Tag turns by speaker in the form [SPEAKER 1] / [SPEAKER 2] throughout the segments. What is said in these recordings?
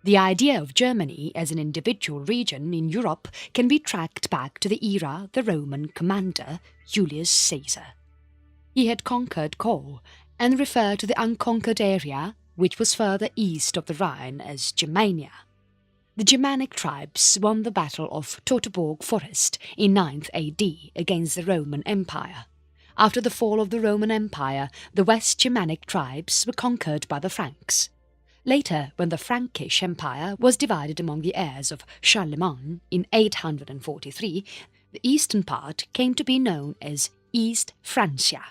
[SPEAKER 1] The idea of Germany as an individual region in Europe can be tracked back to the era of the Roman commander Julius Caesar. He had conquered Gaul and referred to the unconquered area, which was further east of the Rhine, as Germania. The Germanic tribes won the Battle of Teutoburg Forest in 9th AD against the Roman Empire. After the fall of the Roman Empire, the West Germanic tribes were conquered by the Franks. Later, when the Frankish Empire was divided among the heirs of Charlemagne in 843, the eastern part came to be known as East Francia.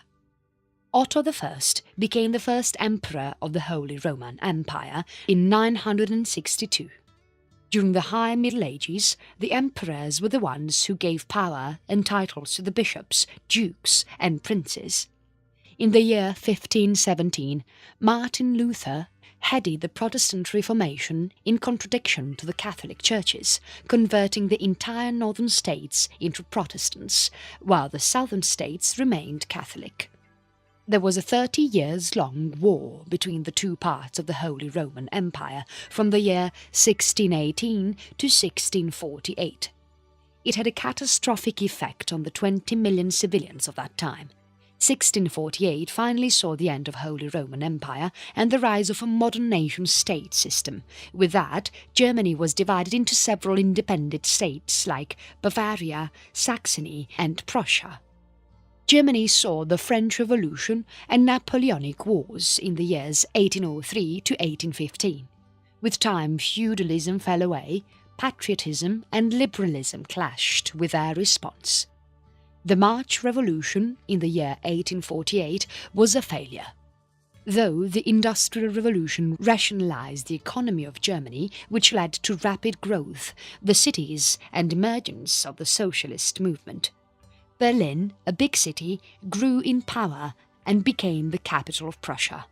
[SPEAKER 1] Otto I became the first emperor of the Holy Roman Empire in 962. During the High Middle Ages, the emperors were the ones who gave power and titles to the bishops, dukes and princes. In the year 1517, Martin Luther headed the Protestant Reformation in contradiction to the Catholic churches, converting the entire northern states into Protestants, while the southern states remained Catholic. There was a 30-years-long war between the two parts of the Holy Roman Empire from the year 1618 to 1648. It had a catastrophic effect on the 20 million civilians of that time. 1648 finally saw the end of Holy Roman Empire and the rise of a modern nation-state system. With that, Germany was divided into several independent states like Bavaria, Saxony and Prussia. Germany saw the French Revolution and Napoleonic Wars in the years 1803 to 1815. With time, feudalism fell away, patriotism and liberalism clashed with their response. The March Revolution in the year 1848 was a failure. Though the Industrial Revolution rationalized the economy of Germany, which led to rapid growth, the cities and emergence of the socialist movement. Berlin, a big city, grew in power and became the capital of Prussia.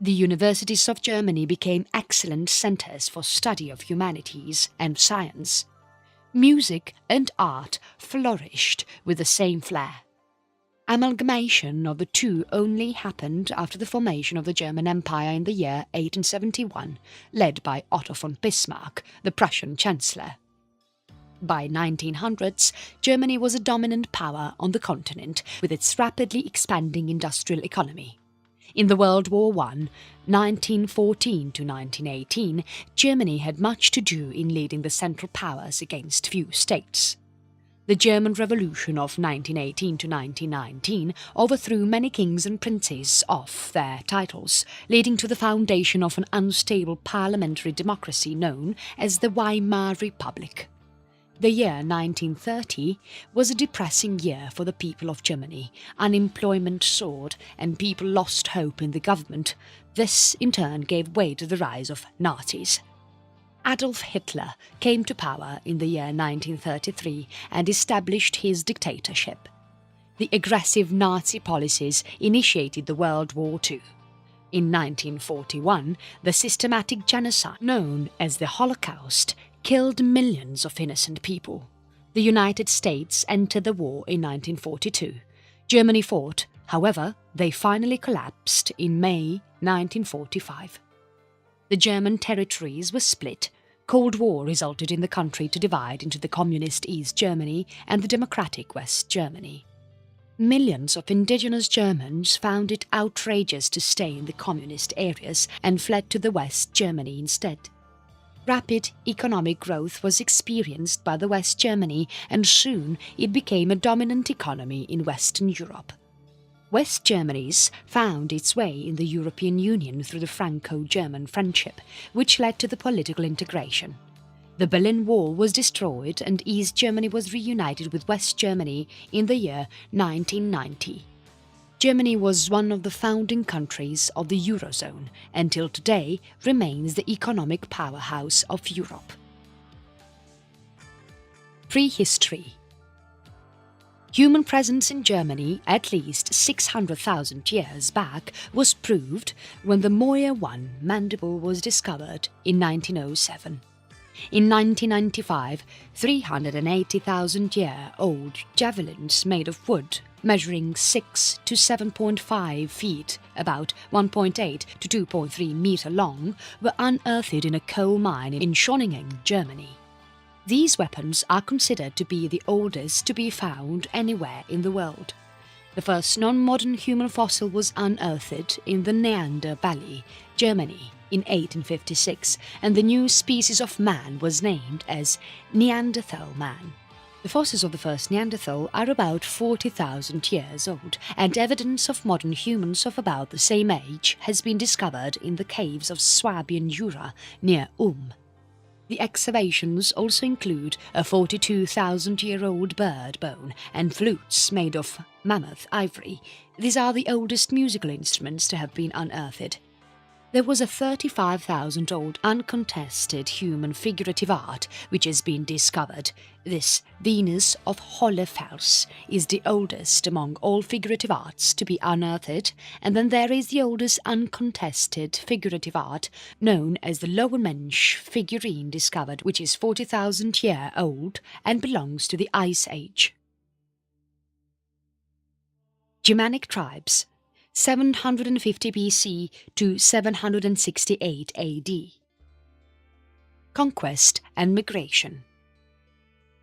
[SPEAKER 1] The universities of Germany became excellent centers for study of humanities and science. Music and art flourished with the same flair. Amalgamation of the two only happened after the formation of the German Empire in the year 1871, led by Otto von Bismarck, the Prussian Chancellor. By 1900s, Germany was a dominant power on the continent with its rapidly expanding industrial economy. In the World War I, 1914 to 1918, Germany had much to do in leading the Central Powers against few states. The German Revolution of 1918 to 1919 overthrew many kings and princes off their titles, leading to the foundation of an unstable parliamentary democracy known as the Weimar Republic. The year 1930 was a depressing year for the people of Germany. Unemployment soared and people lost hope in the government. This, in turn, gave way to the rise of Nazis. Adolf Hitler came to power in the year 1933 and established his dictatorship. The aggressive Nazi policies initiated the World War II. In 1941, the systematic genocide known as the Holocaust killed millions of innocent people. The United States entered the war in 1942. Germany fought, however, they finally collapsed in May 1945. The German territories were split. Cold War resulted in the country to divide into the communist East Germany and the democratic West Germany. Millions of indigenous Germans found it outrageous to stay in the communist areas and fled to the West Germany instead. Rapid economic growth was experienced by the West Germany and soon it became a dominant economy in Western Europe. West Germany's found its way in the European Union through the Franco-German friendship, which led to the political integration. The Berlin Wall was destroyed and East Germany was reunited with West Germany in the year 1990. Germany was one of the founding countries of the Eurozone and till today remains the economic powerhouse of Europe. Prehistory. Human presence in Germany at least 600,000 years back was proved when the Moyer I mandible was discovered in 1907. In 1995, 380,000-year-old javelins made of wood, measuring 6 to 7.5 feet, about 1.8 to 2.3 meter long, were unearthed in a coal mine in Schöningen, Germany. These weapons are considered to be the oldest to be found anywhere in the world. The first non-modern human fossil was unearthed in the Neander Valley, Germany, in 1856, and the new species of man was named as Neanderthal man. The fossils of the first Neanderthal are about 40,000 years old, and evidence of modern humans of about the same age has been discovered in the caves of Swabian Jura near Ulm. The excavations also include a 42,000-year-old bird bone and flutes made of mammoth ivory. These are the oldest musical instruments to have been unearthed. There was a 35,000-old uncontested human figurative art which has been discovered. This Venus of Hohlefels is the oldest among all figurative arts to be unearthed, and then there is the oldest uncontested figurative art known as the Lower Mensch figurine discovered, which is 40,000 years old and belongs to the Ice Age. Germanic tribes 750 BC to 768 AD. Conquest and migration.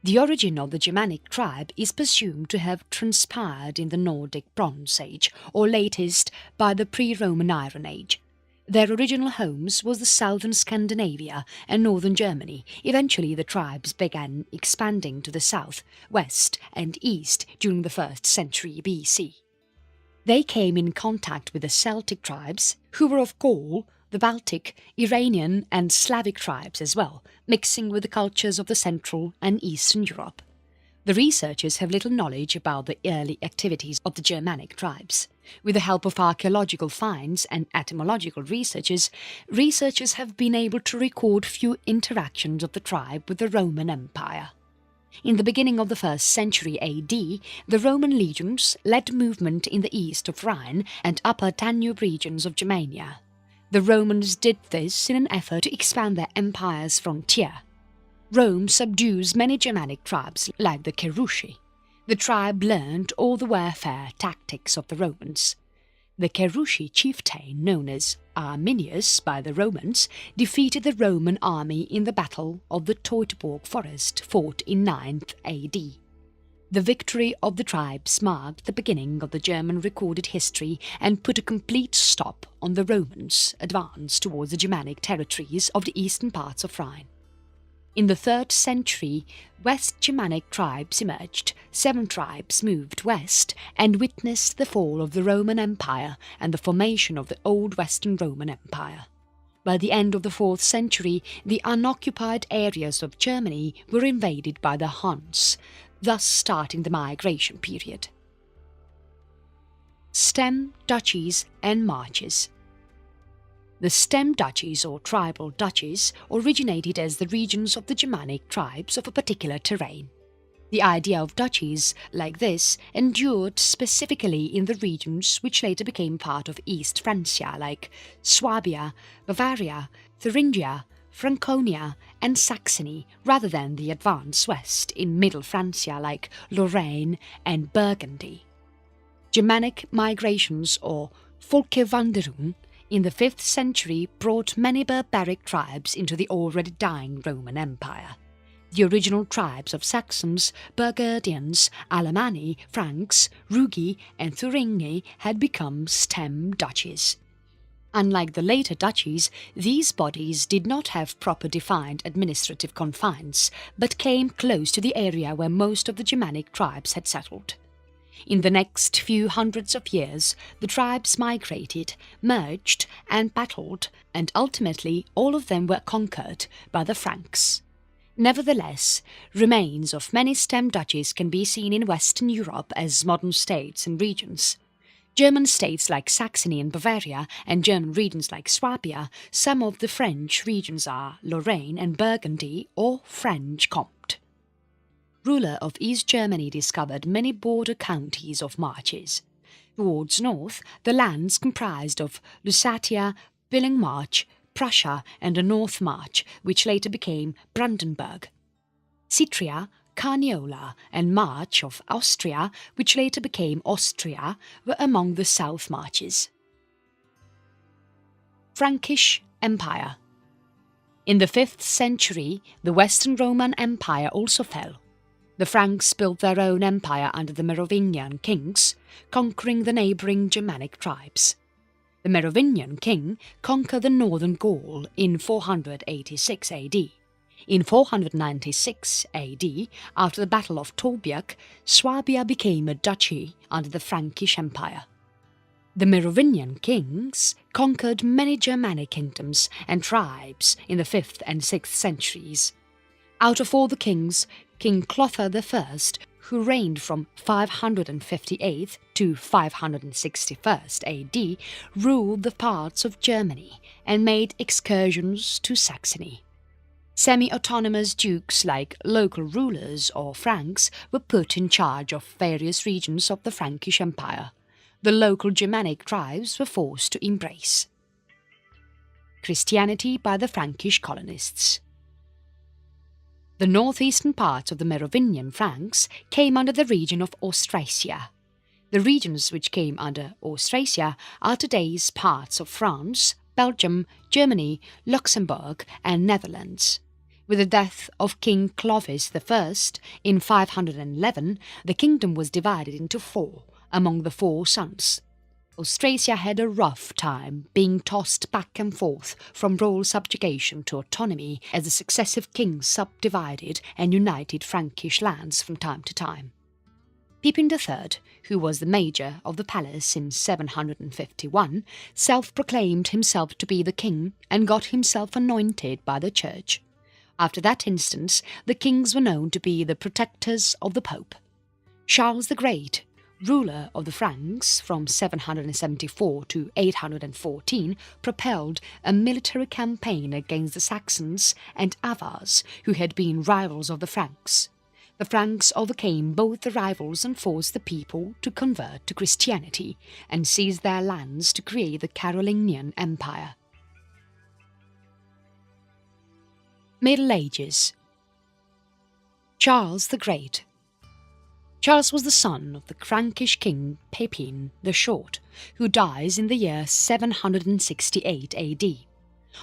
[SPEAKER 1] The origin of the Germanic tribe is presumed to have transpired in the Nordic Bronze Age, or latest by the pre-Roman Iron Age. Their original homes was the southern Scandinavia and northern Germany. Eventually the tribes began expanding to the south, west and east during the 1st century BC. They came in contact with the Celtic tribes, who were of Gaul, the Baltic, Iranian and Slavic tribes as well, mixing with the cultures of the Central and Eastern Europe. The researchers have little knowledge about the early activities of the Germanic tribes. With the help of archaeological finds and etymological researches have been able to record few interactions of the tribe with the Roman Empire. In the beginning of the 1st century AD, the Roman legions led movement in the east of Rhine and upper Danube regions of Germania. The Romans did this in an effort to expand their empire's frontier. Rome subdues many Germanic tribes like the Cherusci. The tribe learned all the warfare tactics of the Romans. The Cherusci chieftain, known as Arminius by the Romans, defeated the Roman army in the Battle of the Teutoburg Forest, fought in 9th AD. The victory of the tribes marked the beginning of the German recorded history and put a complete stop on the Romans' advance towards the Germanic territories of the eastern parts of Rhine. In the 3rd century, West Germanic tribes emerged. 7 tribes moved west and witnessed the fall of the Roman Empire and the formation of the Old Western Roman Empire. By the end of the 4th century, the unoccupied areas of Germany were invaded by the Huns, thus starting the migration period. Stem duchies and marches. The stem duchies or tribal duchies originated as the regions of the Germanic tribes of a particular terrain. The idea of duchies like this endured specifically in the regions which later became part of East Francia like Swabia, Bavaria, Thuringia, Franconia and Saxony, rather than the advanced west in Middle Francia like Lorraine and Burgundy. Germanic migrations or Volkswanderung in the 5th century brought many barbaric tribes into the already dying Roman Empire. The original tribes of Saxons, Burgundians, Alemanni, Franks, Rugi and Thuringi had become stem duchies. Unlike the later duchies, these bodies did not have proper defined administrative confines, but came close to the area where most of the Germanic tribes had settled. In the next few hundreds of years, the tribes migrated, merged and battled, and ultimately all of them were conquered by the Franks. Nevertheless, remains of many stem duchies can be seen in Western Europe as modern states and regions. German states like Saxony and Bavaria, and German regions like Swabia, some of the French regions are Lorraine and Burgundy or Franche-Comté. Ruler of East Germany discovered many border counties of marches. Towards north, the lands comprised of Lusatia, Billingmarch, Prussia and the North March, which later became Brandenburg. Citria, Carniola and March of Austria, which later became Austria, were among the South Marches. Frankish Empire. In the 5th century, the Western Roman Empire also fell. The Franks built their own empire under the Merovingian kings, conquering the neighbouring Germanic tribes. The Merovingian king conquered the northern Gaul in 486 AD. In 496 AD, after the Battle of Tolbiac, Swabia became a duchy under the Frankish Empire. The Merovingian kings conquered many Germanic kingdoms and tribes in the 5th and 6th centuries. Out of all the kings, King Clothar I, who reigned from 558 to 561 AD, ruled the parts of Germany and made excursions to Saxony. Semi-autonomous dukes like local rulers or Franks were put in charge of various regions of the Frankish Empire. The local Germanic tribes were forced to embrace. Christianity by the Frankish colonists. The northeastern parts of the Merovingian Franks came under the region of Austrasia. The regions which came under Austrasia are today's parts of France, Belgium, Germany, Luxembourg and Netherlands. With the death of King Clovis I in 511, the kingdom was divided into 4 among the 4 sons. Austrasia had a rough time, being tossed back and forth from royal subjugation to autonomy as the successive kings subdivided and united Frankish lands from time to time. Pippin III, who was the major of the palace in 751, self-proclaimed himself to be the king and got himself anointed by the church. After that instance, the kings were known to be the protectors of the Pope. Charles the Great, ruler of the Franks from 774 to 814, propelled a military campaign against the Saxons and Avars, who had been rivals of the Franks. The Franks overcame both the rivals and forced the people to convert to Christianity and seize their lands to create the Carolingian Empire. Middle Ages. Charles the Great. Charles was the son of the Frankish king Pippin the Short, who dies in the year 768 AD.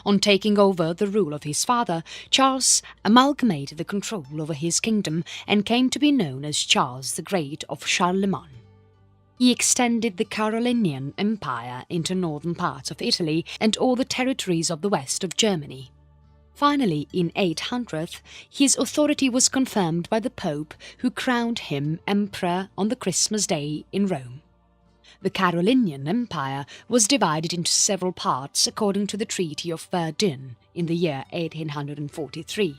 [SPEAKER 1] On taking over the rule of his father, Charles amalgamated the control over his kingdom and came to be known as Charles the Great of Charlemagne. He extended the Carolingian Empire into northern parts of Italy and all the territories of the west of Germany. Finally, in 800, his authority was confirmed by the Pope, who crowned him emperor on the Christmas Day in Rome. The Carolingian Empire was divided into several parts according to the Treaty of Verdun in the year 1843,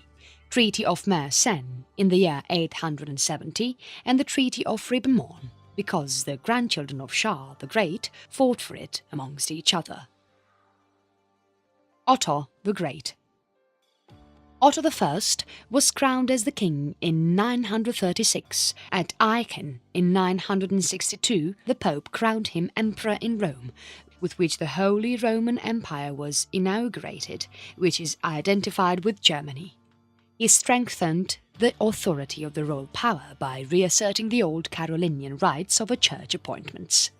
[SPEAKER 1] Treaty of Mersenne in the year 870, and the Treaty of Ribemont, because the grandchildren of Charles the Great fought for it amongst each other. Otto the Great. Otto I was crowned as the king in 936. At Aachen in 962, the Pope crowned him emperor in Rome, with which the Holy Roman Empire was inaugurated, which is identified with Germany. He strengthened the authority of the royal power by reasserting the old Carolingian rights over church appointments.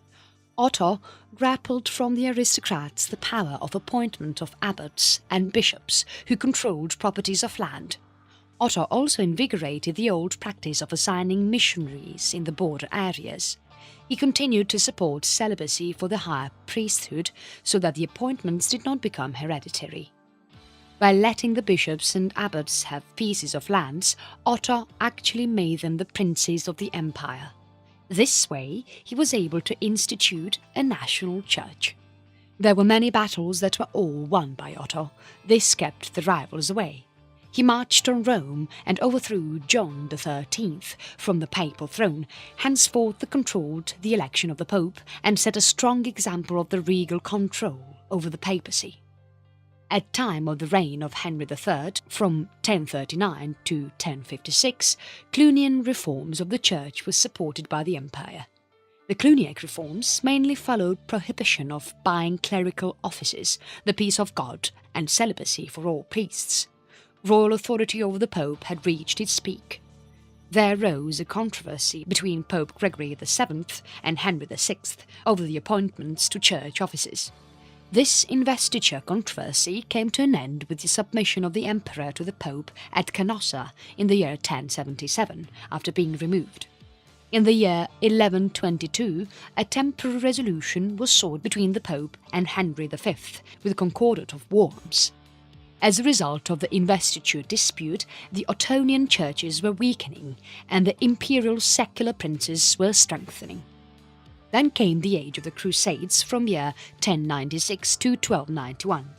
[SPEAKER 1] Otto grappled from the aristocrats the power of appointment of abbots and bishops who controlled properties of land. Otto also invigorated the old practice of assigning missionaries in the border areas. He continued to support celibacy for the higher priesthood so that the appointments did not become hereditary. By letting the bishops and abbots have pieces of lands, Otto actually made them the princes of the empire. This way, he was able to institute a national church. There were many battles that were all won by Otto. This kept the rivals away. He marched on Rome and overthrew John XIII from the papal throne, henceforth controlled the election of the Pope and set a strong example of the regal control over the papacy. At time of the reign of Henry III, from 1039 to 1056, Clunian reforms of the Church were supported by the empire. The Cluniac reforms mainly followed prohibition of buying clerical offices, the peace of God, and celibacy for all priests. Royal authority over the Pope had reached its peak. There rose a controversy between Pope Gregory VII and Henry VI over the appointments to church offices. This investiture controversy came to an end with the submission of the emperor to the Pope at Canossa in the year 1077, after being removed. In the year 1122, a temporary resolution was sought between the Pope and Henry V, with a concordat of Worms. As a result of the investiture dispute, the Ottonian churches were weakening and the imperial secular princes were strengthening. Then came the age of the Crusades from year 1096 to 1291.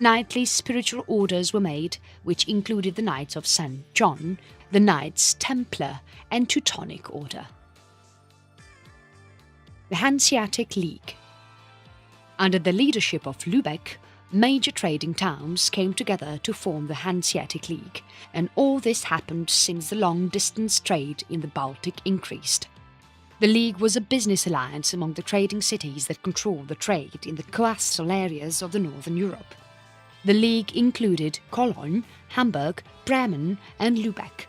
[SPEAKER 1] Knightly spiritual orders were made, which included the Knights of St. John, the Knights Templar and Teutonic Order. The Hanseatic League. Under the leadership of Lübeck, major trading towns came together to form the Hanseatic League, and all this happened since the long-distance trade in the Baltic increased. The League was a business alliance among the trading cities that controlled the trade in the coastal areas of the northern Europe. The League included Cologne, Hamburg, Bremen and Lübeck.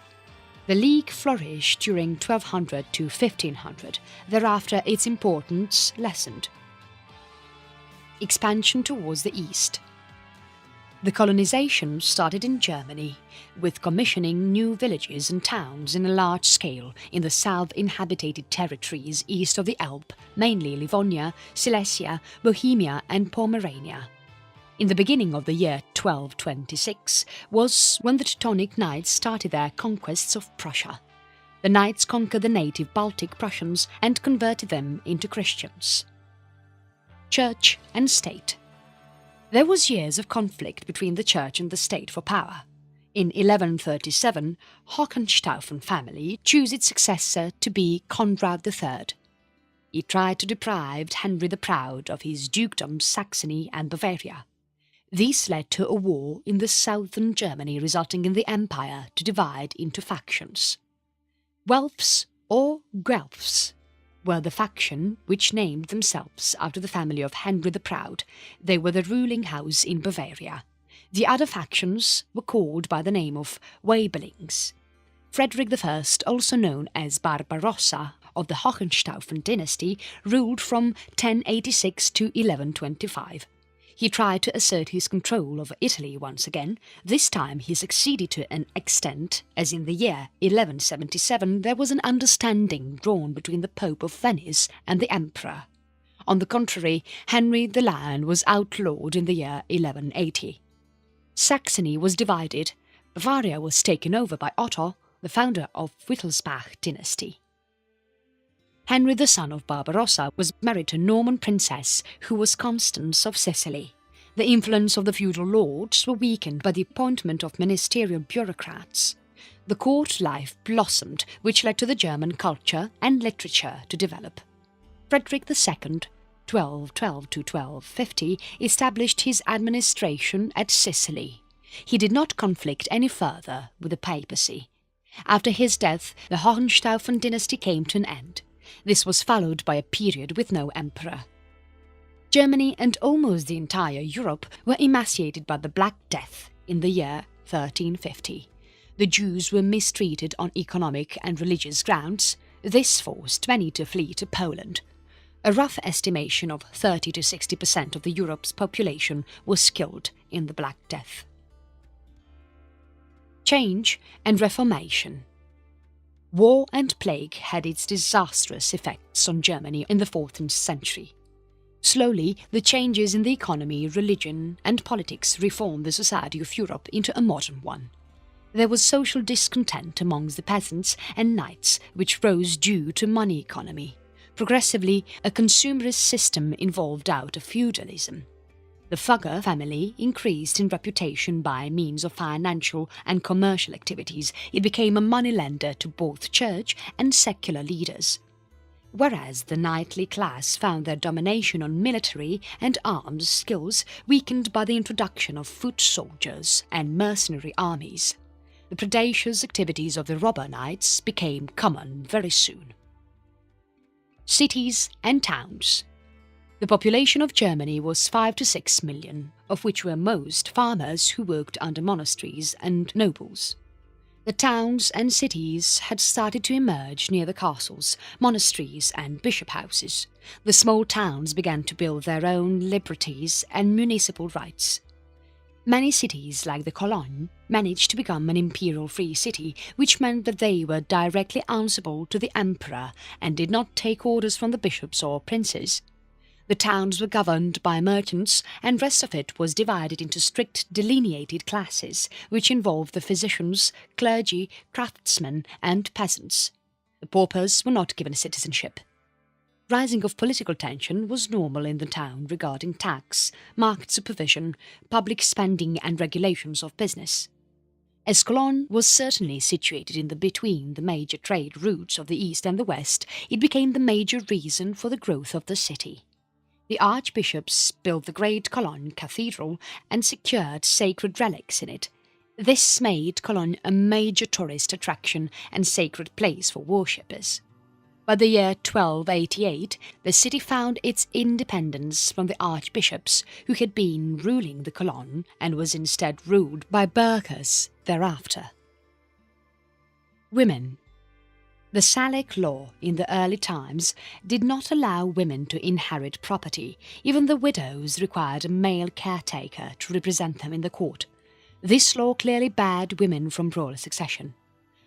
[SPEAKER 1] The League flourished during 1200 to 1500, thereafter its importance lessened. Expansion towards the east. The colonization started in Germany, with commissioning new villages and towns in a large scale in the south-inhabited territories east of the Alp, mainly Livonia, Silesia, Bohemia and Pomerania. In the beginning of the year 1226 was when the Teutonic Knights started their conquests of Prussia. The Knights conquered the native Baltic Prussians and converted them into Christians. Church and State. There was years of conflict between the Church and the State for power. In 1137, Hohenstaufen family chose its successor to be Conrad III. He tried to deprive Henry the Proud of his dukedoms Saxony and Bavaria. This led to a war in the southern Germany, resulting in the empire to divide into factions. Welfs or Guelphs were the faction which named themselves after the family of Henry the Proud. They were the ruling house in Bavaria. The other factions were called by the name of Waibelings. Frederick I, also known as Barbarossa of the Hohenstaufen dynasty, ruled from 1086 to 1125. He tried to assert his control over Italy once again. This time he succeeded to an extent, as in the year 1177 there was an understanding drawn between the Pope of Venice and the Emperor. On the contrary, Henry the Lion was outlawed in the year 1180. Saxony was divided. Bavaria was taken over by Otto, the founder of Wittelsbach dynasty. Henry the son of Barbarossa was married to a Norman princess who was Constance of Sicily. The influence of the feudal lords were weakened by the appointment of ministerial bureaucrats. The court life blossomed, which led to the German culture and literature to develop. Frederick II, 1212 to 1250, established his administration at Sicily. He did not conflict any further with the papacy. After his death, the Hohenstaufen dynasty came to an end. This was followed by a period with no emperor. Germany and almost the entire Europe were emaciated by the Black Death in the year 1350. The Jews were mistreated on economic and religious grounds. This forced many to flee to Poland. A rough estimation of 30 to 60% of the Europe's population was killed in the Black Death. Change and Reformation. War and plague had its disastrous effects on Germany in the 14th century. Slowly, the changes in the economy, religion and politics reformed the society of Europe into a modern one. There was social discontent amongst the peasants and knights, which rose due to money economy. Progressively, a consumerist system evolved out of feudalism. The Fugger family increased in reputation by means of financial and commercial activities. It became a moneylender to both church and secular leaders. Whereas the knightly class found their domination on military and arms skills weakened by the introduction of foot soldiers and mercenary armies. The predacious activities of the robber knights became common very soon. Cities and towns. The population of Germany was 5 to 6 million, of which were most farmers who worked under monasteries and nobles. The towns and cities had started to emerge near the castles, monasteries and bishop houses. The small towns began to build their own liberties and municipal rights. Many cities, like the Cologne, managed to become an imperial free city, which meant that they were directly answerable to the emperor and did not take orders from the bishops or princes. The towns were governed by merchants, and the rest of it was divided into strict delineated classes, which involved the physicians, clergy, craftsmen and peasants. The paupers were not given citizenship. Rising of political tension was normal in the town regarding tax, market supervision, public spending and regulations of business. As Cologne was certainly situated in between the major trade routes of the east and the west, it became the major reason for the growth of the city. The archbishops built the great Cologne Cathedral and secured sacred relics in it. This made Cologne a major tourist attraction and sacred place for worshippers. By the year 1288, the city found its independence from the archbishops who had been ruling the Cologne and was instead ruled by burghers thereafter. Women. The Salic law in the early times did not allow women to inherit property. Even the widows required a male caretaker to represent them in the court. This law clearly barred women from royal succession.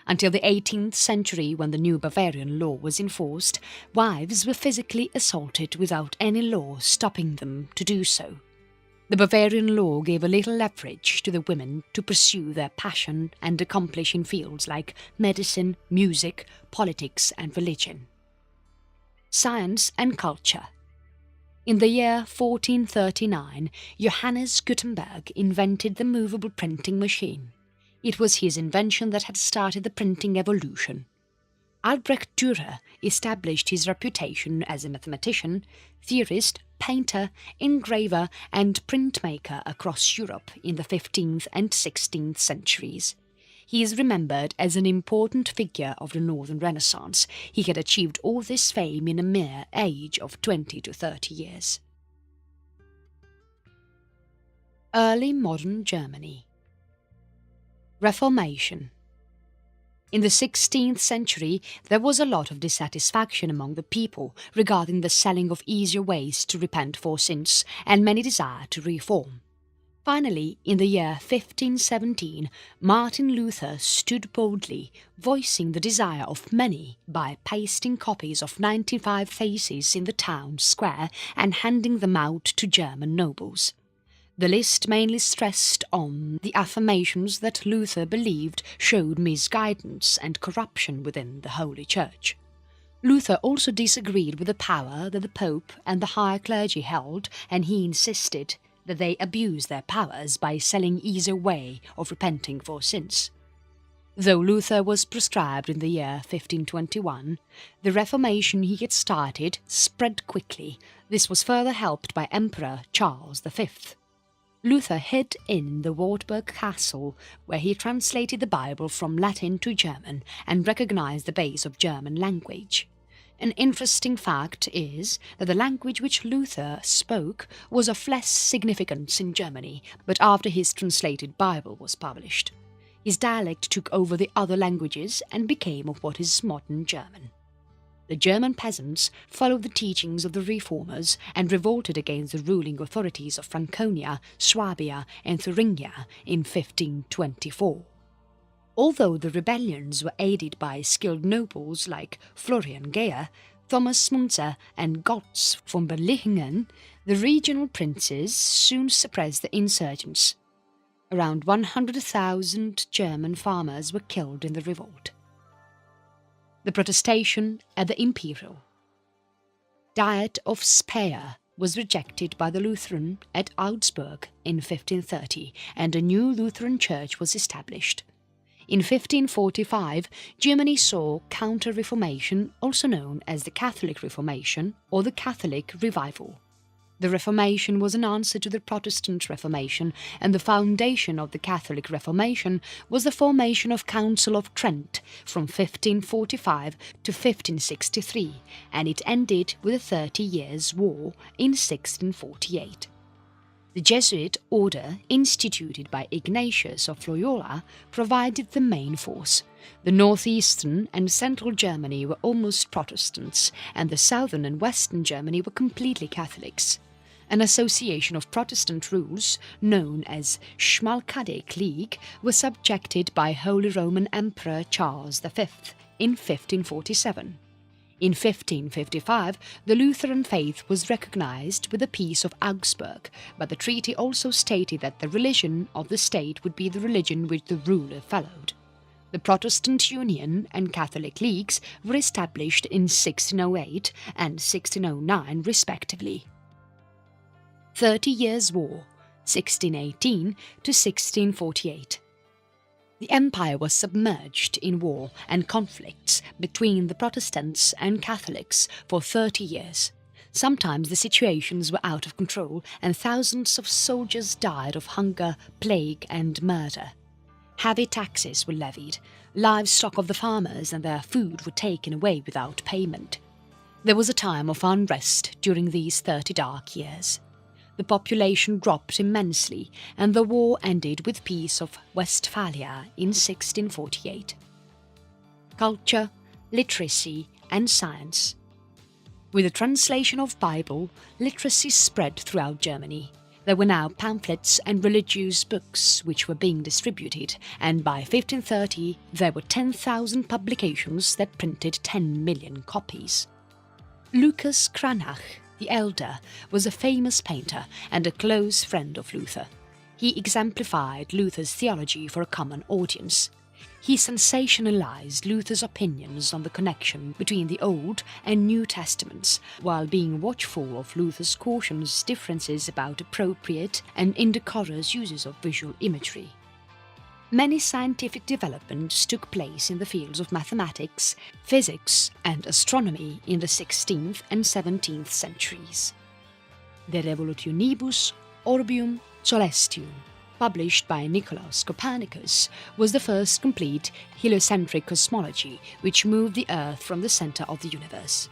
[SPEAKER 1] Until the 18th century, when the new Bavarian law was enforced, wives were physically assaulted without any law stopping them to do so. The Bavarian law gave a little leverage to the women to pursue their passion and accomplish in fields like medicine, music, politics and religion. Science and culture. In the year 1439, Johannes Gutenberg invented the movable printing machine. It was his invention that had started the printing evolution. Albrecht Dürer established his reputation as a mathematician, theorist, painter, engraver and printmaker across Europe in the 15th and 16th centuries. He is remembered as an important figure of the Northern Renaissance. He had achieved all this fame in a mere age of 20 to 30 years. Early modern Germany. Reformation. In the 16th century, there was a lot of dissatisfaction among the people regarding the selling of easier ways to repent for sins, and many desired to reform. Finally, in the year 1517, Martin Luther stood boldly, voicing the desire of many by pasting copies of 95 theses in the town square and handing them out to German nobles. The list mainly stressed on the affirmations that Luther believed showed misguidance and corruption within the Holy Church. Luther also disagreed with the power that the Pope and the higher clergy held, and he insisted that they abuse their powers by selling easier way of repenting for sins. Though Luther was proscribed in the year 1521, the Reformation he had started spread quickly. This was further helped by Emperor Charles V. Luther hid in the Wartburg Castle, where he translated the Bible from Latin to German and recognized the base of German language. An interesting fact is that the language which Luther spoke was of less significance in Germany, but after his translated Bible was published, his dialect took over the other languages and became of what is modern German. The German peasants followed the teachings of the reformers and revolted against the ruling authorities of Franconia, Swabia and Thuringia in 1524. Although the rebellions were aided by skilled nobles like Florian Geyer, Thomas Munzer and Gotz von Berlichingen, the regional princes soon suppressed the insurgents. Around 100,000 German farmers were killed in the revolt. The protestation at the Imperial. Diet of Speyer was rejected by the Lutheran at Augsburg in 1530, and a new Lutheran church was established. In 1545, Germany saw Counter-Reformation, also known as the Catholic Reformation or the Catholic Revival. The Reformation was an answer to the Protestant Reformation, and the foundation of the Catholic Reformation was the formation of Council of Trent from 1545 to 1563, and it ended with the 30 Years' War in 1648. The Jesuit order instituted by Ignatius of Loyola provided the main force. The northeastern and central Germany were almost Protestants, and the southern and western Germany were completely Catholics. An association of Protestant rules, known as Schmalkaldic League, was subjected by Holy Roman Emperor Charles V in 1547. In 1555, the Lutheran faith was recognized with the Peace of Augsburg, but the treaty also stated that the religion of the state would be the religion which the ruler followed. The Protestant Union and Catholic Leagues were established in 1608 and 1609 respectively. 30 Years' War, 1618 to 1648. The empire was submerged in war and conflicts between the Protestants and Catholics for 30 years. Sometimes the situations were out of control and thousands of soldiers died of hunger, plague and murder. Heavy taxes were levied, livestock of the farmers and their food were taken away without payment. There was a time of unrest during these 30 dark years. The population dropped immensely, and the war ended with Peace of Westphalia in 1648. Culture, literacy and science. With the translation of Bible, literacy spread throughout Germany. There were now pamphlets and religious books which were being distributed, and by 1530 there were 10,000 publications that printed 10 million copies. Lucas Cranach the Elder was a famous painter and a close friend of Luther. He exemplified Luther's theology for a common audience. He sensationalized Luther's opinions on the connection between the Old and New Testaments, while being watchful of Luther's cautions differences about appropriate and indecorous uses of visual imagery. Many scientific developments took place in the fields of mathematics, physics and astronomy in the 16th and 17th centuries. De Revolutionibus Orbium Coelestium, published by Nicolaus Copernicus, was the first complete heliocentric cosmology which moved the Earth from the centre of the universe.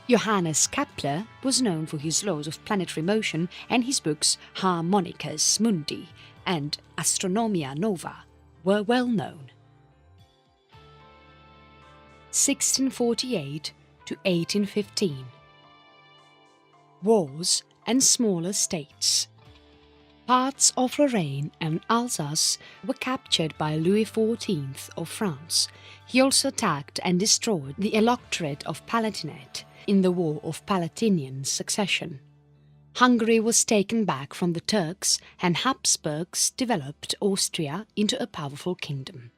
[SPEAKER 1] Johannes Kepler was known for his laws of planetary motion and his books Harmonicus Mundi and Astronomia Nova were well known. 1648 to 1815. Wars and smaller states. Parts of Lorraine and Alsace were captured by Louis XIV of France. He also attacked and destroyed the Electorate of Palatinate in the War of Palatinian Succession. Hungary was taken back from the Turks, and Habsburgs developed Austria into a powerful kingdom.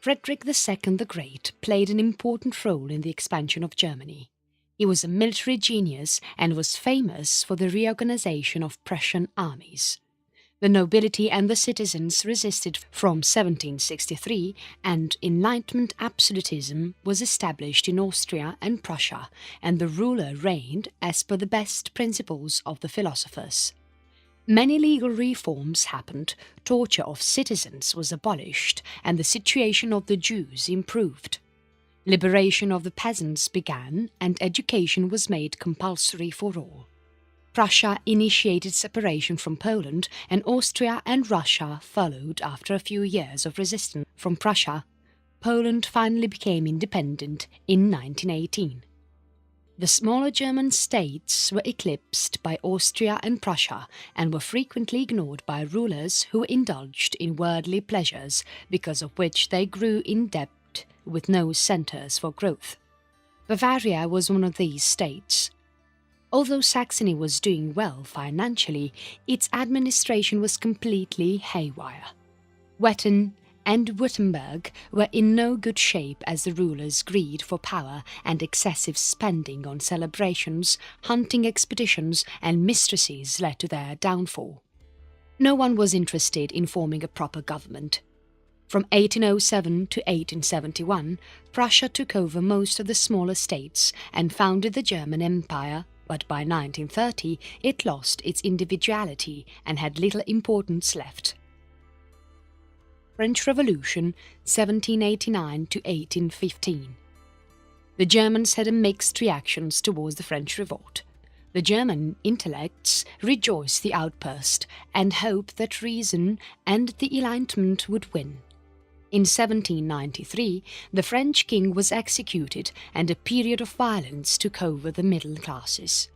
[SPEAKER 1] Frederick II the Great played an important role in the expansion of Germany. He was a military genius and was famous for the reorganization of Prussian armies. The nobility and the citizens resisted from 1763, and Enlightenment absolutism was established in Austria and Prussia, and the ruler reigned as per the best principles of the philosophers. Many legal reforms happened, torture of citizens was abolished, and the situation of the Jews improved. Liberation of the peasants began, and education was made compulsory for all. Prussia initiated separation from Poland, and Austria and Russia followed after a few years of resistance from Prussia. Poland finally became independent in 1918. The smaller German states were eclipsed by Austria and Prussia and were frequently ignored by rulers who indulged in worldly pleasures, because of which they grew in debt with no centres for growth. Bavaria was one of these states. Although Saxony was doing well financially, its administration was completely haywire. Wettin and Württemberg were in no good shape as the rulers' greed for power and excessive spending on celebrations, hunting expeditions and mistresses led to their downfall. No one was interested in forming a proper government. From 1807 to 1871, Prussia took over most of the smaller states and founded the German Empire, but by 1930 it lost its individuality and had little importance left. French Revolution 1789 to 1815. The Germans had a mixed reactions towards the French revolt. The German intellects rejoiced the outburst and hoped that reason and the Enlightenment would win. In 1793, the French king was executed and a period of violence took over the middle classes.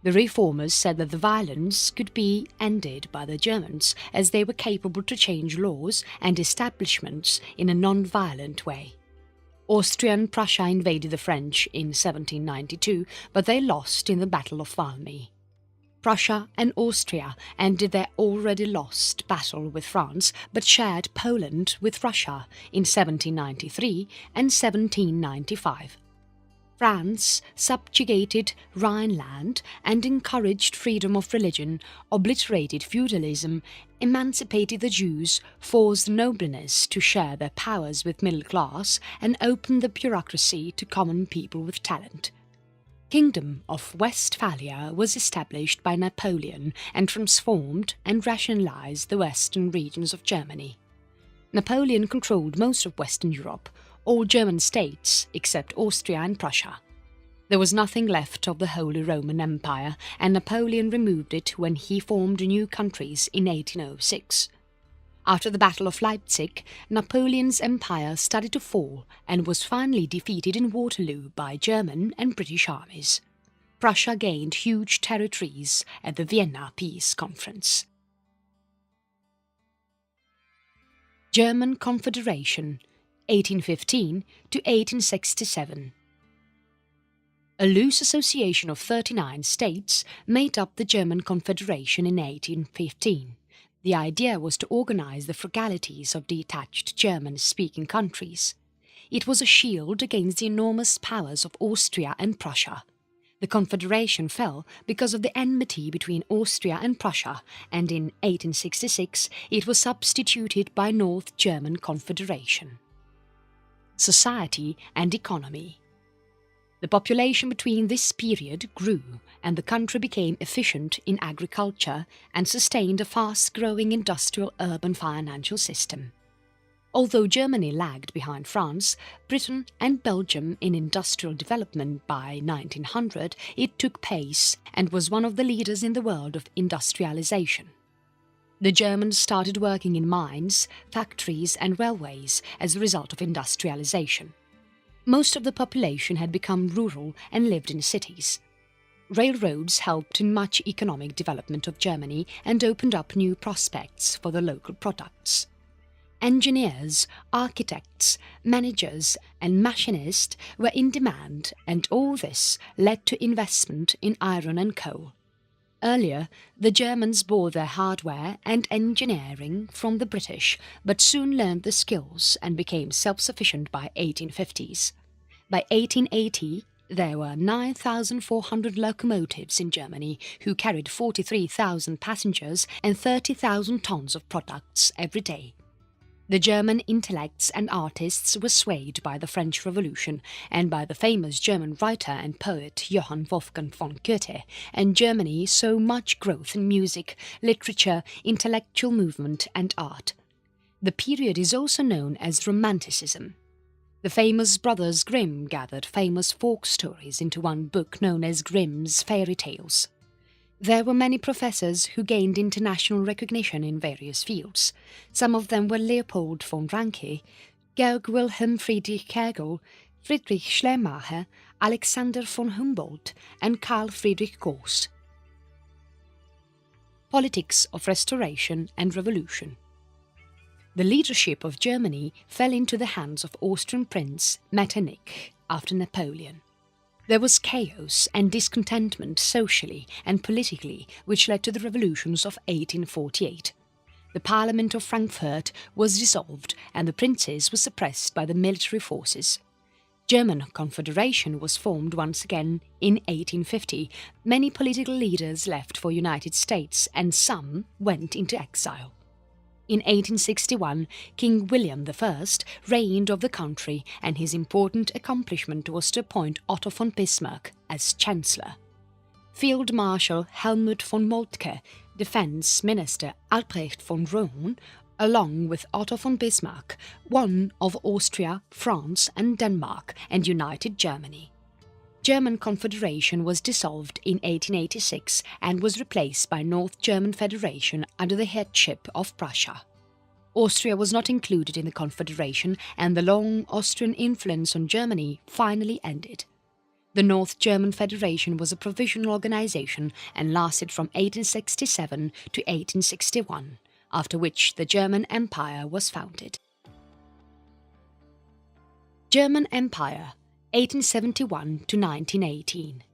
[SPEAKER 1] The reformers said that the violence could be ended by the Germans as they were capable to change laws and establishments in a non-violent way. Austria and Prussia invaded the French in 1792, but they lost in the Battle of Valmy. Prussia and Austria ended their already lost battle with France, but shared Poland with Russia in 1793 and 1795. France subjugated Rhineland and encouraged freedom of religion, obliterated feudalism, emancipated the Jews, forced nobleness to share their powers with middle class, and opened the bureaucracy to common people with talent. Kingdom of Westphalia was established by Napoleon and transformed and rationalized the western regions of Germany. Napoleon controlled most of Western Europe, all German states except Austria and Prussia. There was nothing left of the Holy Roman Empire, and Napoleon removed it when he formed new countries in 1806. After the Battle of Leipzig, Napoleon's empire started to fall and was finally defeated in Waterloo by German and British armies. Prussia gained huge territories at the Vienna Peace Conference. German Confederation 1815 to 1867. A loose association of 39 states made up the German Confederation in 1815. The idea was to organize the frugalities of detached German-speaking countries. It was a shield against the enormous powers of Austria and Prussia. The Confederation fell because of the enmity between Austria and Prussia, and in 1866 it was substituted by North German Confederation. Society and economy. The population between this period grew, and the country became efficient in agriculture and sustained a fast-growing industrial urban financial system. Although Germany lagged behind France, Britain and Belgium in industrial development by 1900, it took pace and was one of the leaders in the world of industrialization. The Germans started working in mines, factories and railways as a result of industrialization. Most of the population had become rural and lived in cities. Railroads helped in much economic development of Germany and opened up new prospects for the local products. Engineers, architects, managers and machinists were in demand, and all this led to investment in iron and coal. Earlier, the Germans bought their hardware and engineering from the British, but soon learned the skills and became self-sufficient by 1850s. By 1880, there were 9,400 locomotives in Germany who carried 43,000 passengers and 30,000 tons of products every day. The German intellects and artists were swayed by the French Revolution and by the famous German writer and poet Johann Wolfgang von Goethe, and Germany saw much growth in music, literature, intellectual movement and art. The period is also known as Romanticism. The famous brothers Grimm gathered famous folk stories into one book known as Grimm's Fairy Tales. There were many professors who gained international recognition in various fields. Some of them were Leopold von Ranke, Georg Wilhelm Friedrich Hegel, Friedrich Schleiermacher, Alexander von Humboldt and Carl Friedrich Gauss. Politics of Restoration and Revolution. The leadership of Germany fell into the hands of Austrian Prince Metternich after Napoleon. There was chaos and discontentment socially and politically, which led to the revolutions of 1848. The Parliament of Frankfurt was dissolved and the princes were suppressed by the military forces. German Confederation was formed once again in 1850. Many political leaders left for United States and some went into exile. In 1861, King William I reigned of the country, and his important accomplishment was to appoint Otto von Bismarck as Chancellor. Field Marshal Helmut von Moltke, Defense Minister Albrecht von Roon, along with Otto von Bismarck, one of Austria, France and Denmark, and united Germany. German Confederation was dissolved in 1886 and was replaced by North German Federation under the headship of Prussia. Austria was not included in the Confederation, and the long Austrian influence on Germany finally ended. The North German Federation was a provisional organization and lasted from 1867 to 1861, after which the German Empire was founded. German Empire, 1871 to 1918.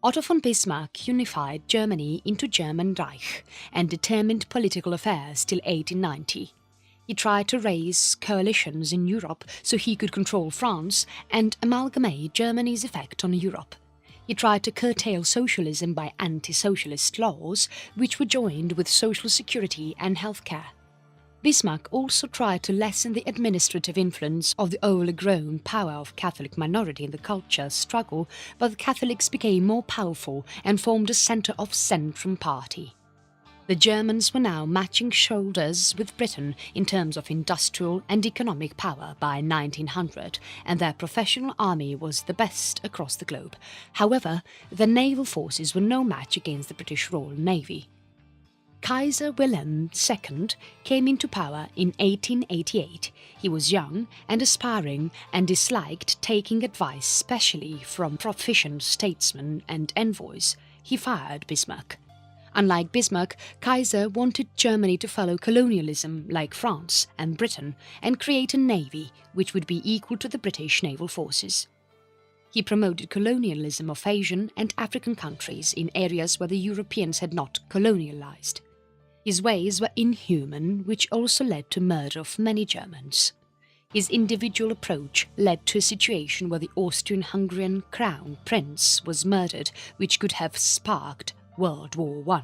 [SPEAKER 1] Otto von Bismarck unified Germany into German Reich and determined political affairs till 1890. He tried to raise coalitions in Europe so he could control France and amalgamate Germany's effect on Europe. He tried to curtail socialism by anti-socialist laws, which were joined with social security and healthcare. Bismarck also tried to lessen the administrative influence of the overgrown power of Catholic minority in the culture struggle, but the Catholics became more powerful and formed a centre of Centrum Party. The Germans were now matching shoulders with Britain in terms of industrial and economic power by 1900, and their professional army was the best across the globe. However, their naval forces were no match against the British Royal Navy. Kaiser Wilhelm II came into power in 1888. He was young and aspiring and disliked taking advice, especially from proficient statesmen and envoys. He fired Bismarck. Unlike Bismarck, Kaiser wanted Germany to follow colonialism like France and Britain and create a navy which would be equal to the British naval forces. He promoted colonialism of Asian and African countries in areas where the Europeans had not colonialized. His ways were inhuman, which also led to murder of many Germans. His individual approach led to a situation where the Austrian-Hungarian crown prince was murdered, which could have sparked World War I.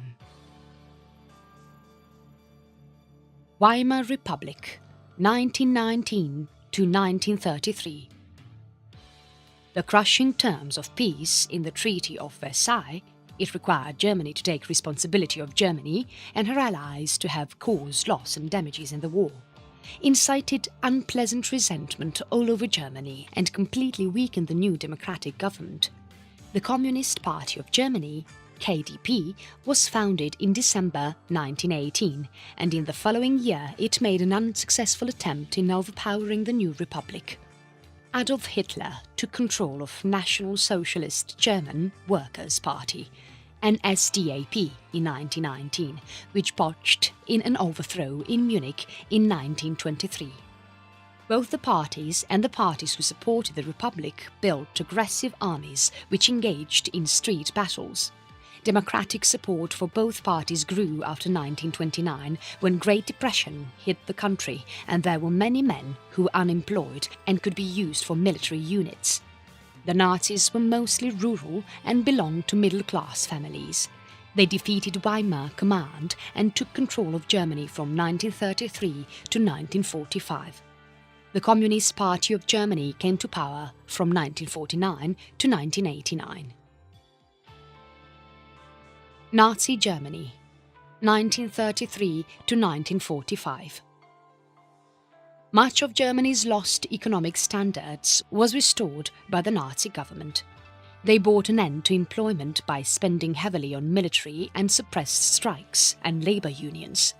[SPEAKER 1] Weimar Republic, 1919 to 1933. The crushing terms of peace in the Treaty of Versailles, it required Germany to take responsibility of Germany and her allies to have caused loss and damages in the war, incited unpleasant resentment all over Germany and completely weakened the new democratic government. The Communist Party of Germany, KDP, was founded in December 1918, and in the following year it made an unsuccessful attempt in overpowering the new republic. Adolf Hitler took control of National Socialist German Workers' Party, NSDAP, in 1919, which botched in an overthrow in Munich in 1923. Both the parties and the parties who supported the Republic built aggressive armies which engaged in street battles. Democratic support for both parties grew after 1929, when Great Depression hit the country and there were many men who were unemployed and could be used for military units. The Nazis were mostly rural and belonged to middle-class families. They defeated Weimar Command and took control of Germany from 1933 to 1945. The Communist Party of Germany came to power from 1949 to 1989. Nazi Germany, 1933 to 1945. Much of Germany's lost economic standards was restored by the Nazi government. They brought an end to employment by spending heavily on military and suppressed strikes and labour unions.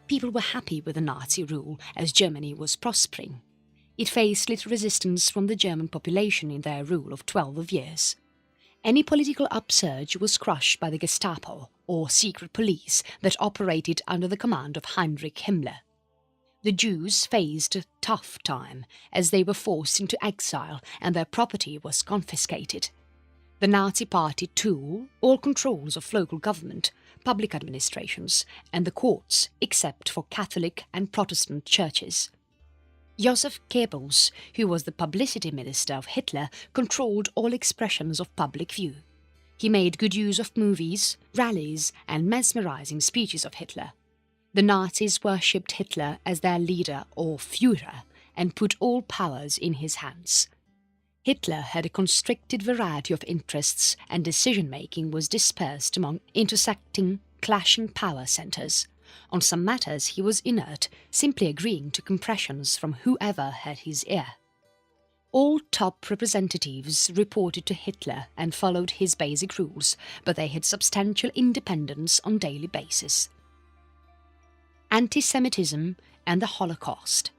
[SPEAKER 1] People were happy with the Nazi rule as Germany was prospering. It faced little resistance from the German population in their rule of 12 years. Any political upsurge was crushed by the Gestapo, or secret police that operated under the command of Heinrich Himmler. The Jews faced a tough time as they were forced into exile and their property was confiscated. The Nazi Party took all controls of local government, public administrations and the courts except for Catholic and Protestant churches. Joseph Goebbels, who was the publicity minister of Hitler, controlled all expressions of public view. He made good use of movies, rallies and mesmerizing speeches of Hitler. The Nazis worshipped Hitler as their leader or Führer and put all powers in his hands. Hitler had a constricted variety of interests, and decision-making was dispersed among intersecting, clashing power centres. On some matters he was inert, simply agreeing to compressions from whoever had his ear. All top representatives reported to Hitler and followed his basic rules, but they had substantial independence on daily basis. Anti-Semitism and the Holocaust.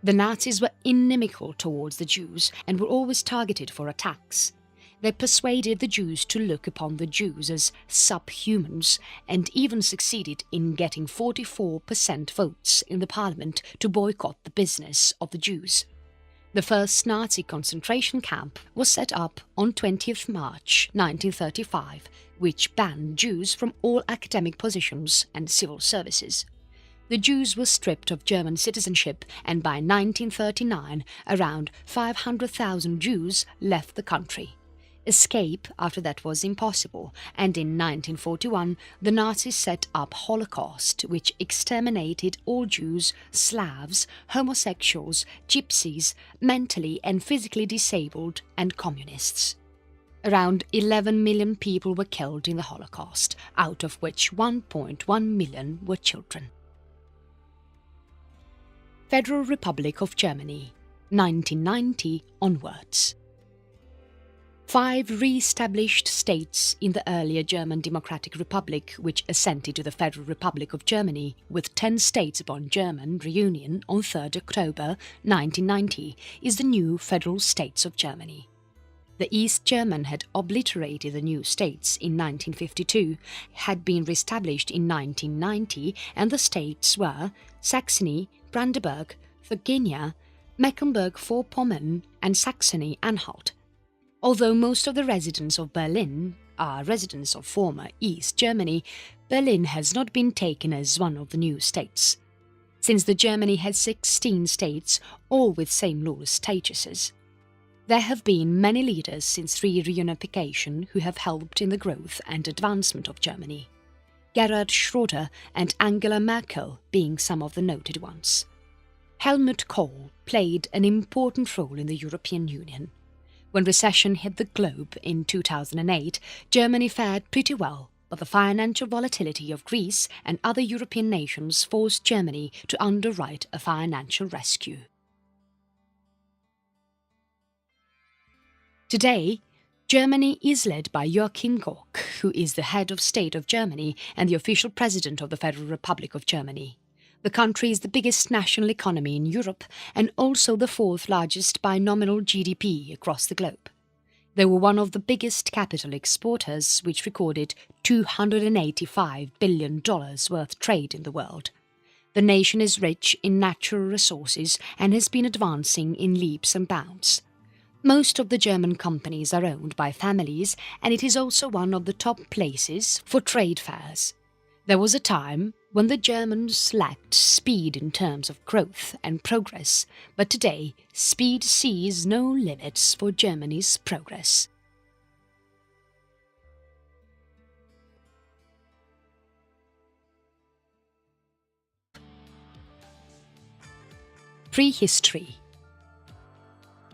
[SPEAKER 1] The Nazis were inimical towards the Jews and were always targeted for attacks. They persuaded the Jews to look upon the Jews as subhumans, and even succeeded in getting 44% votes in the parliament to boycott the business of the Jews. The first Nazi concentration camp was set up on 20th March 1935, which banned Jews from all academic positions and civil services. The Jews were stripped of German citizenship, and by 1939 around 500,000 Jews left the country. Escape after that was impossible, and in 1941 the Nazis set up Holocaust, which exterminated all Jews, Slavs, homosexuals, gypsies, mentally and physically disabled, and communists. Around 11 million people were killed in the Holocaust, out of which 1.1 million were children. Federal Republic of Germany, 1990 onwards. 5 re-established states in the earlier German Democratic Republic which assented to the Federal Republic of Germany, with 10 states upon German reunion on 3rd October 1990, is the new Federal States of Germany. The East German had obliterated the new states in 1952, had been re-established in 1990, and the states were Saxony, Brandenburg, Thuringia, Mecklenburg-Vorpommern and Saxony-Anhalt. Although most of the residents of Berlin are residents of former East Germany, Berlin has not been taken as one of the new states. Since the Germany had 16 states, all with same law statuses. There have been many leaders since reunification who have helped in the growth and advancement of Germany. Gerhard Schröder and Angela Merkel being some of the noted ones. Helmut Kohl played an important role in the European Union. When recession hit the globe in 2008, Germany fared pretty well, but the financial volatility of Greece and other European nations forced Germany to underwrite a financial rescue. Today, Germany is led by Joachim Gauck, who is the head of state of Germany and the official president of the Federal Republic of Germany. The country is the biggest national economy in Europe and also the 4th largest by nominal GDP across the globe. They were one of the biggest capital exporters, which recorded $285 billion worth trade in the world. The nation is rich in natural resources and has been advancing in leaps and bounds. Most of the German companies are owned by families, and it is also one of the top places for trade fairs. There was a time when the Germans lacked speed in terms of growth and progress, but today speed sees no limits for Germany's progress. Prehistory.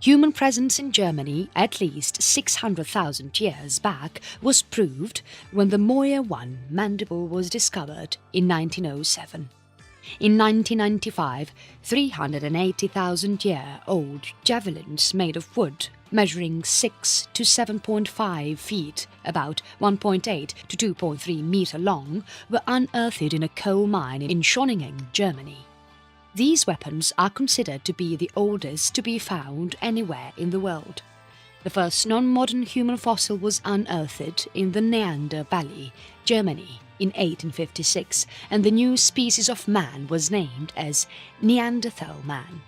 [SPEAKER 1] Human presence in Germany at least 600,000 years back was proved when the Moya I mandible was discovered in 1907. In 1995, 380,000-year-old javelins made of wood, measuring 6 to 7.5 feet, about 1.8 to 2.3 meter long, were unearthed in a coal mine in Schöningen, Germany. These weapons are considered to be the oldest to be found anywhere in the world. The first non-modern human fossil was unearthed in the Neander Valley, Germany, in 1856, and the new species of man was named as Neanderthal man.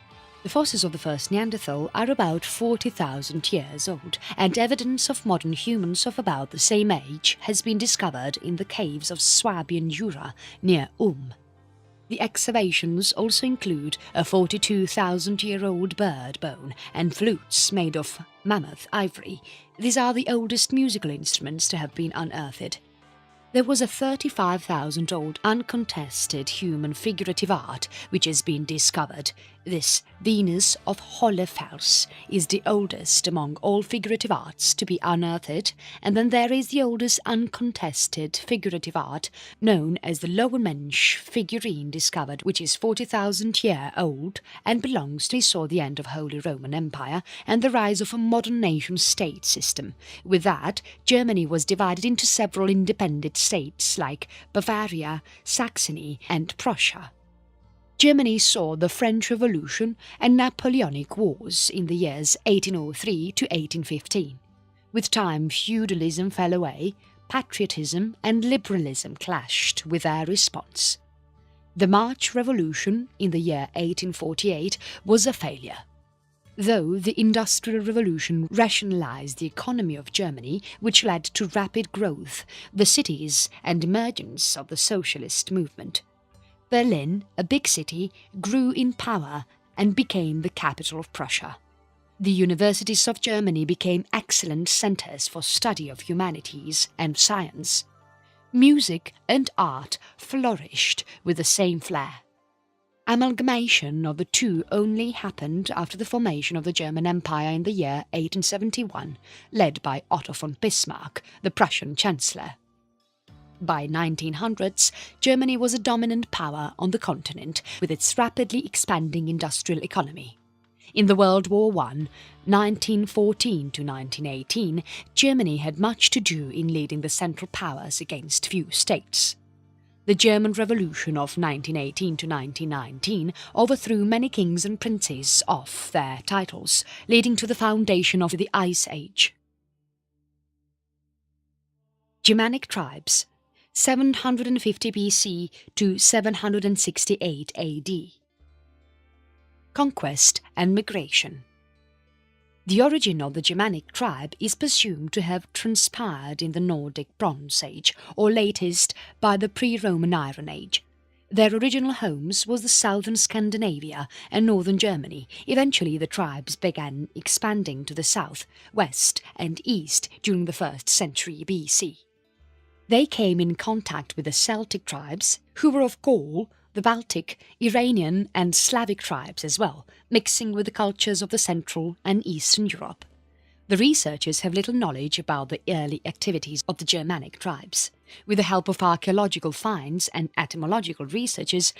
[SPEAKER 1] The fossils of the first Neanderthal are about 40,000 years old, and evidence of modern humans of about the same age has been discovered in the caves of Swabian Jura near Ulm. The excavations also include a 42,000-year-old bird bone and flutes made of mammoth ivory. These are the oldest musical instruments to have been unearthed. There was a 35,000-old uncontested human figurative art which has been discovered. This Venus of Hohlefels is the oldest among all figurative arts to be unearthed, and then there is the oldest uncontested figurative art known as the Lower Mensch figurine discovered, which is 40,000 years old and belongs to saw the end of Holy Roman Empire and the rise of a modern nation-state system. With that, Germany was divided into several independent states like Bavaria, Saxony and Prussia. Germany saw the French Revolution and Napoleonic Wars in the years 1803 to 1815. With time, feudalism fell away, patriotism and liberalism clashed with their response. The March Revolution in the year 1848 was a failure. Though the Industrial Revolution rationalized the economy of Germany, which led to rapid growth, the cities and emergence of the socialist movement. Berlin, a big city, grew in power and became the capital of Prussia. The universities of Germany became excellent centers for study of humanities and science. Music and art flourished with the same flair. Amalgamation of the two only happened after the formation of the German Empire in the year 1871, led by Otto von Bismarck, the Prussian Chancellor. By 1900s, Germany was a dominant power on the continent with its rapidly expanding industrial economy. In the World War I, 1914 to 1918, Germany had much to do in leading the Central Powers against few states. The German Revolution of 1918 to 1919 overthrew many kings and princes off their titles, leading to the foundation of the Ice Age. Germanic tribes 750 BC to 768 AD. Conquest and migration. The origin of the Germanic tribe is presumed to have transpired in the Nordic Bronze Age, or latest by the pre-Roman Iron Age. Their original homes was the southern Scandinavia and northern Germany. Eventually the tribes began expanding to the south, west and east during the 1st century BC. They came in contact with the Celtic tribes, who were of Gaul, the Baltic, Iranian and Slavic tribes as well, mixing with the cultures of the Central and Eastern Europe. The researchers have little knowledge about the early activities of the Germanic tribes. With the help of archaeological finds and etymological researches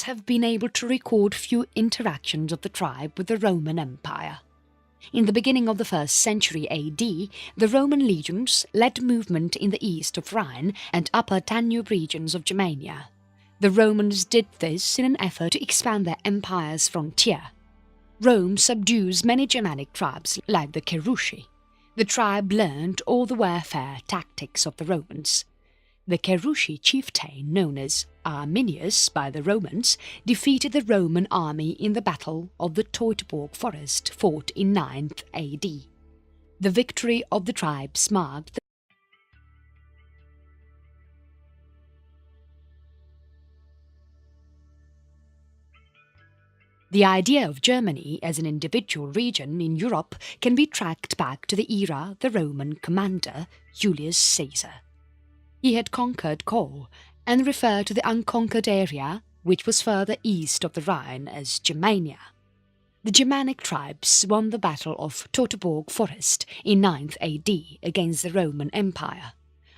[SPEAKER 1] have been able to record few interactions of the tribe with the Roman Empire. In the beginning of the 1st century AD, the Roman legions led movement in the east of Rhine and upper Danube regions of Germania. The Romans did this in an effort to expand their empire's frontier. Rome subdues many Germanic tribes like the Cherusci. The tribe learned all the warfare tactics of the Romans. The Cherusci chieftain, known as Arminius by the Romans, defeated the Roman army in the Battle of the Teutoburg Forest fought in 9th AD. The victory of the tribes marked The idea of Germany as an individual region in Europe can be tracked back to the era of the Roman commander Julius Caesar. He had conquered Gaul and referred to the unconquered area, which was further east of the Rhine, as Germania. The Germanic tribes won the Battle of Teutoburg Forest in 9th AD against the Roman Empire.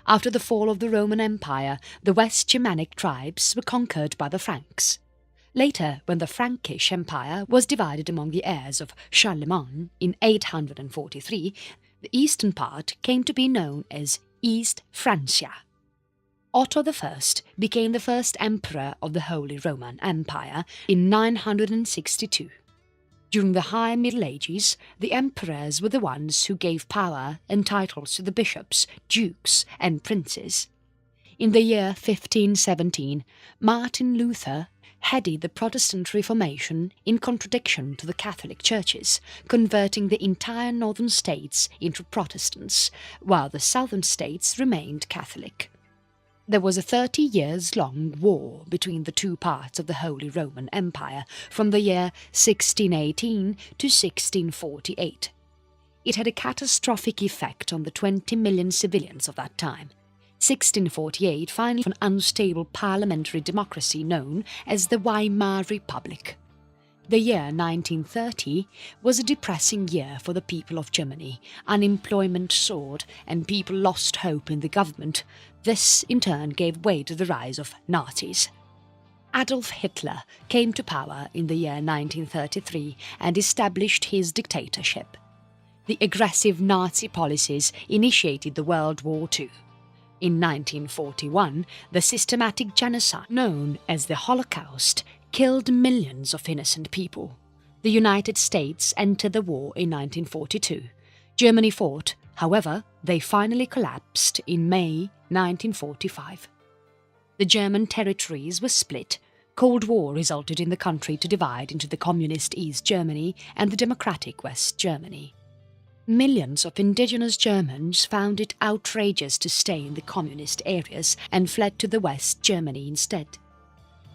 [SPEAKER 1] After the fall of the Roman Empire, the West Germanic tribes were conquered by the Franks. Later, when the Frankish Empire was divided among the heirs of Charlemagne in 843, the eastern part came to be known as East Francia. Otto I became the first emperor of the Holy Roman Empire in 962. During the High Middle Ages, the emperors were the ones who gave power and titles to the bishops, dukes and princes. In the year 1517, Martin Luther headed the Protestant Reformation in contradiction to the Catholic churches, converting the entire northern states into Protestants, while the southern states remained Catholic. There was a 30-years-long war between the two parts of the Holy Roman Empire from the year 1618 to 1648. It had a catastrophic effect on the 20 million civilians of that time. 1648 finally an unstable parliamentary democracy known as the Weimar Republic. The year 1930 was a depressing year for the people of Germany. Unemployment soared and people lost hope in the government. This, in turn, gave way to the rise of Nazis. Adolf Hitler came to power in the year 1933 and established his dictatorship. The aggressive Nazi policies initiated the World War II. In 1941, the systematic genocide known as the Holocaust killed millions of innocent people. The United States entered the war in 1942. Germany fought, however, they finally collapsed in May 1945. The German territories were split. Cold War resulted in the country to divide into the communist East Germany and the democratic West Germany. Millions of indigenous Germans found it outrageous to stay in the communist areas and fled to the West Germany instead.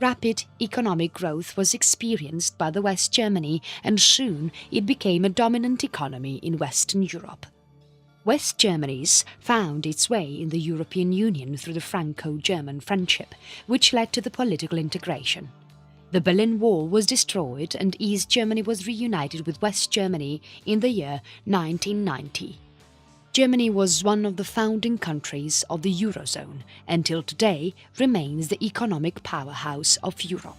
[SPEAKER 1] Rapid economic growth was experienced by the West Germany, and soon it became a dominant economy in Western Europe. West Germany's found its way in the European Union through the Franco-German friendship, which led to the political integration. The Berlin Wall was destroyed and East Germany was reunited with West Germany in the year 1990. Germany was one of the founding countries of the Eurozone and till today remains the economic powerhouse of Europe.